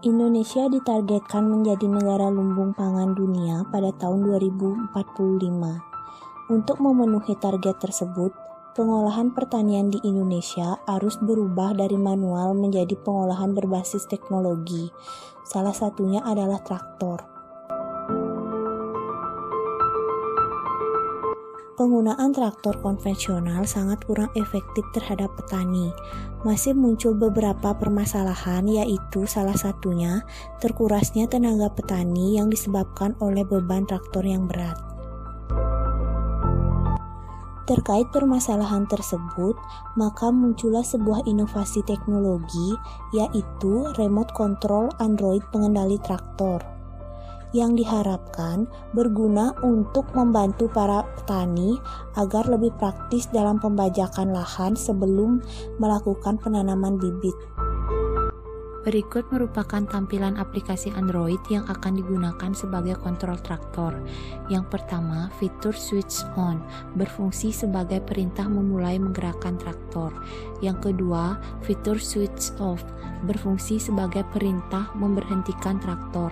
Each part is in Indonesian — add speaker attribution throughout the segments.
Speaker 1: Indonesia ditargetkan menjadi negara lumbung pangan dunia pada tahun 2045. Untuk memenuhi target tersebut, pengolahan pertanian di Indonesia harus berubah dari manual menjadi pengolahan berbasis teknologi. Salah satunya adalah traktor. Penggunaan traktor konvensional sangat kurang efektif terhadap petani. Masih muncul beberapa permasalahan, yaitu salah satunya terkurasnya tenaga petani yang disebabkan oleh beban traktor yang berat. Terkait permasalahan tersebut, maka muncullah sebuah inovasi teknologi, yaitu remote control Android pengendali traktor, yang diharapkan berguna untuk membantu para petani agar lebih praktis dalam pembajakan lahan sebelum melakukan penanaman bibit. Berikut merupakan tampilan aplikasi Android yang akan digunakan sebagai kontrol traktor. Yang pertama, fitur switch on, berfungsi sebagai perintah memulai menggerakkan traktor. Yang kedua, fitur switch off, berfungsi sebagai perintah memberhentikan traktor.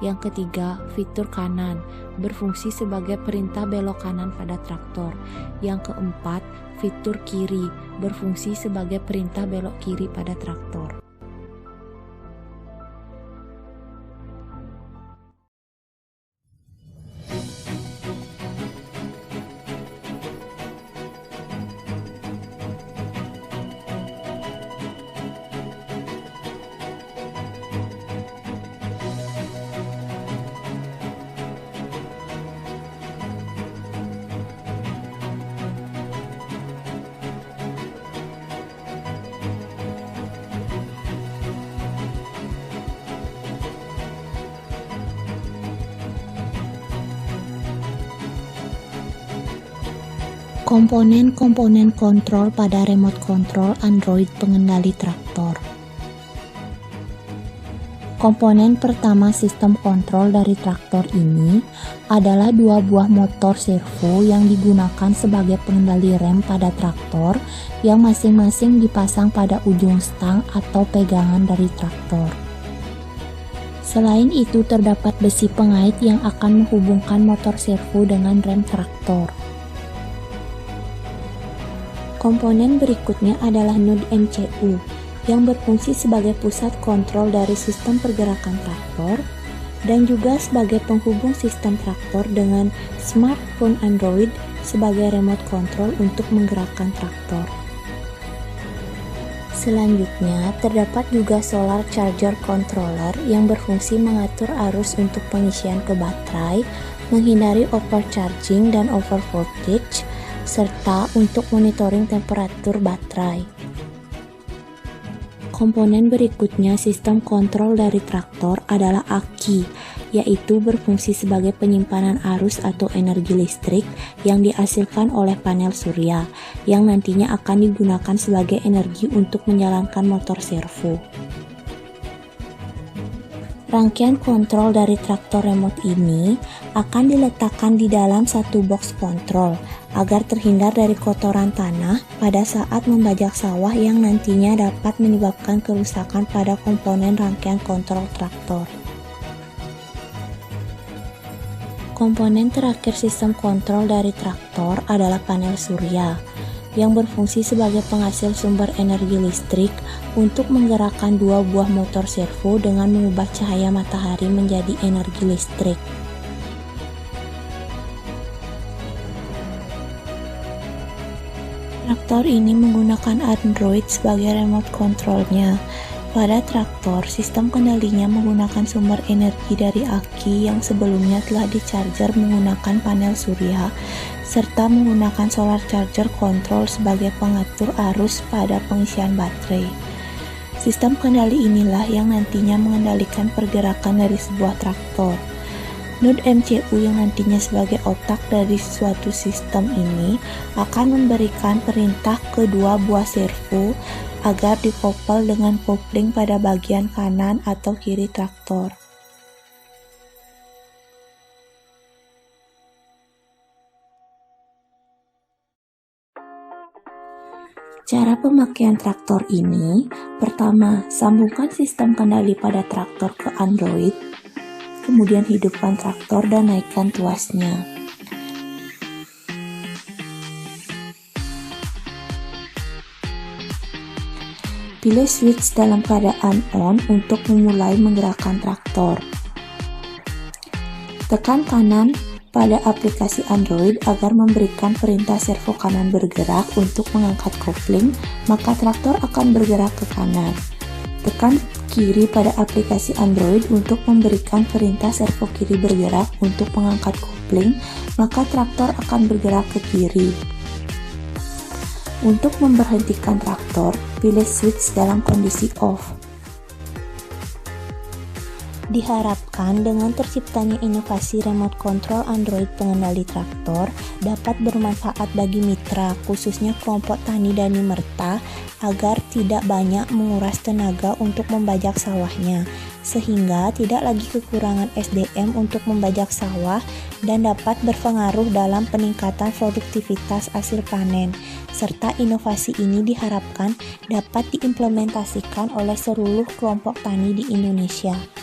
Speaker 1: Yang ketiga, fitur kanan, berfungsi sebagai perintah belok kanan pada traktor. Yang keempat, fitur kiri, berfungsi sebagai perintah belok kiri pada traktor. Komponen-komponen kontrol pada remote control Android pengendali traktor. Komponen pertama sistem kontrol dari traktor ini adalah dua buah motor servo yang digunakan sebagai pengendali rem pada traktor yang masing-masing dipasang pada ujung stang atau pegangan dari traktor. Selain itu terdapat besi pengait yang akan menghubungkan motor servo dengan rem traktor. Komponen berikutnya adalah node MCU yang berfungsi sebagai pusat kontrol dari sistem pergerakan traktor dan juga sebagai penghubung sistem traktor dengan smartphone Android sebagai remote control untuk menggerakkan traktor. Selanjutnya, terdapat juga solar charger controller yang berfungsi mengatur arus untuk pengisian ke baterai, menghindari overcharging dan overvoltage, serta untuk monitoring temperatur baterai. Komponen berikutnya sistem kontrol dari traktor adalah aki, yaitu berfungsi sebagai penyimpanan arus atau energi listrik yang dihasilkan oleh panel surya, yang nantinya akan digunakan sebagai energi untuk menjalankan motor servo. Rangkaian kontrol dari traktor remote ini akan diletakkan di dalam satu box kontrol agar terhindar dari kotoran tanah pada saat membajak sawah yang nantinya dapat menyebabkan kerusakan pada komponen rangkaian kontrol traktor. Komponen terakhir sistem kontrol dari traktor adalah panel surya, yang berfungsi sebagai penghasil sumber energi listrik untuk menggerakkan dua buah motor servo dengan mengubah cahaya matahari menjadi energi listrik. Traktor ini menggunakan Android sebagai remote controlnya. Pada traktor, sistem kendalinya menggunakan sumber energi dari aki yang sebelumnya telah di-charger menggunakan panel surya, serta menggunakan solar charger control sebagai pengatur arus pada pengisian baterai. Sistem kendali inilah yang nantinya mengendalikan pergerakan dari sebuah traktor. Node MCU yang nantinya sebagai otak dari suatu sistem ini akan memberikan perintah ke dua buah servo agar dikopel dengan kopling pada bagian kanan atau kiri traktor. Cara pemakaian traktor ini, pertama, sambungkan sistem kendali pada traktor ke Android, kemudian hidupkan traktor dan naikkan tuasnya. Pilih switch dalam keadaan on untuk memulai menggerakkan traktor. Tekan kanan pada aplikasi Android agar memberikan perintah servo kanan bergerak untuk mengangkat kopling, maka traktor akan bergerak ke kanan. Tekan kiri pada aplikasi Android untuk memberikan perintah servo kiri bergerak untuk mengangkat kopling, maka traktor akan bergerak ke kiri. Untuk memberhentikan traktor, pilih switch dalam kondisi off. Diharapkan dengan terciptanya inovasi remote control Android pengendali traktor dapat bermanfaat bagi mitra, khususnya kelompok tani Dani Merta, agar tidak banyak menguras tenaga untuk membajak sawahnya, sehingga tidak lagi kekurangan SDM untuk membajak sawah dan dapat berpengaruh dalam peningkatan produktivitas hasil panen, serta inovasi ini diharapkan dapat diimplementasikan oleh seluruh kelompok tani di Indonesia.